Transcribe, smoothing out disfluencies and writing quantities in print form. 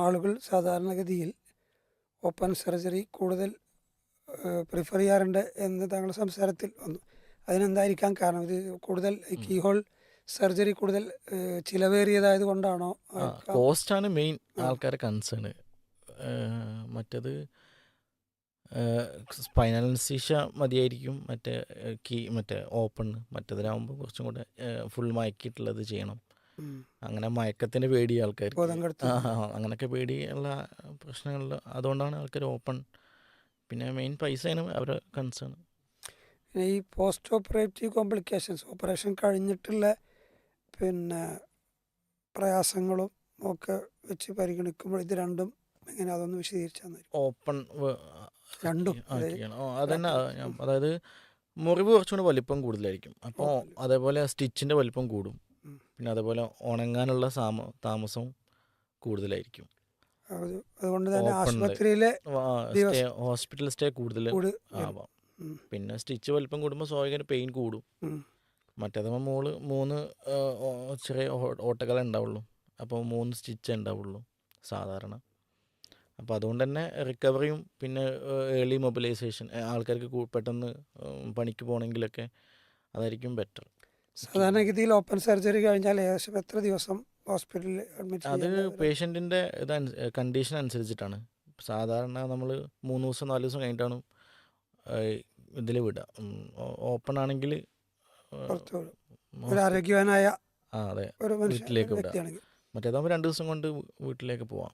ആളുകൾ സാധാരണഗതിയിൽ open surgery കൂടുതൽ പ്രിഫർ ചെയ്യാറുണ്ട് എന്ന് താങ്കളുടെ സംസാരത്തിൽ വന്നു. അതിനെന്തായിരിക്കാം കാരണം? ഇത് കൂടുതൽ കീ ഹോൾ സർജറി കൂടുതൽ ചിലവേറിയതായത് കൊണ്ടാണോ? കോസ്റ്റാണ് മെയിൻ ആൾക്കാരെ കൺസേൺ. മറ്റത് സ്പൈനൽ അനസ്തീഷ മതിയായിരിക്കും. മറ്റേ ഓപ്പൺ, മറ്റേതിലാവുമ്പോൾ കുറച്ചും കൂടെ ഫുൾ മയക്കിയിട്ടുള്ളത് ചെയ്യണം. അങ്ങനെ മയക്കത്തിൻ്റെ പേടി ആൾക്കാർക്ക്, അങ്ങനെയൊക്കെ പേടിയുള്ള പ്രശ്നങ്ങളിൽ അതുകൊണ്ടാണ് ആൾക്കാർ ഓപ്പൺ. പിന്നെ മെയിൻ പൈസയാണ് അവരെ കൺസേൺ. ഈ പോസ്റ്റ് ഓപ്പറേറ്റീവ് കോംപ്ലിക്കേഷൻസ്, ഓപ്പറേഷൻ കഴിഞ്ഞിട്ടുള്ള പിന്നെ പ്രയാസങ്ങളും ഒക്കെ വെച്ച് പരിഗണിക്കുമ്പോൾ ഇത് രണ്ടും എങ്ങനെ, അതൊന്ന് വിശദീകരിച്ചാൽ ഓപ്പൺ രണ്ടും അതന്നെ. അതായത് മുറിവ് കുറച്ചുകൂടി വലിപ്പം കൂടുതലായിരിക്കും. അപ്പോൾ അതേപോലെ സ്റ്റിച്ചിൻ്റെ വലിപ്പം കൂടും. പിന്നെ അതേപോലെ ഉണങ്ങാനുള്ള താമസവും കൂടുതലായിരിക്കും. അതുകൊണ്ട് തന്നെ ആശുപത്രിയിലെ ഹോസ്പിറ്റൽ സ്റ്റേ കൂടുതൽ ആവാം. പിന്നെ സ്റ്റിച്ച് വലിപ്പം കൂടുമ്പോൾ സ്വാഭാവികമായിട്ട് പെയിൻ കൂടും. മറ്റേതുമ്പോൾ 3 ചെറിയ ഓട്ടകളെ ഉണ്ടാവുള്ളൂ. അപ്പോൾ 3 സ്റ്റിച്ചേ ഉണ്ടാവുള്ളൂ സാധാരണ. അപ്പോൾ അതുകൊണ്ട് തന്നെ റിക്കവറിയും പിന്നെ ഏർലി മൊബിലൈസേഷൻ, ആൾക്കാർക്ക് പെട്ടെന്ന് പണിക്ക് പോകണമെങ്കിലൊക്കെ അതായിരിക്കും ബെറ്റർ. സാധാരണഗതിയിൽ ഓപ്പൺ സർജറി കഴിഞ്ഞാൽ ഏകദേശം എത്ര ദിവസം ഹോസ്പിറ്റലിൽ അഡ്മിറ്റ്? അത് പേഷ്യൻറ്റിൻ്റെ കണ്ടീഷൻ അനുസരിച്ചിട്ടാണ്. സാധാരണ നമ്മൾ 3 ദിവസം 4 ദിവസം കഴിഞ്ഞിട്ടാണ് ഇതിൽ വിടുക. ഓപ്പൺ ആണെങ്കിൽ ആരോഗ്യവാനായ അതെ വീട്ടിലേക്ക് വിടാം. മറ്റേതാകുമ്പോൾ 2 ദിവസം കൊണ്ട് വീട്ടിലേക്ക് പോവാം.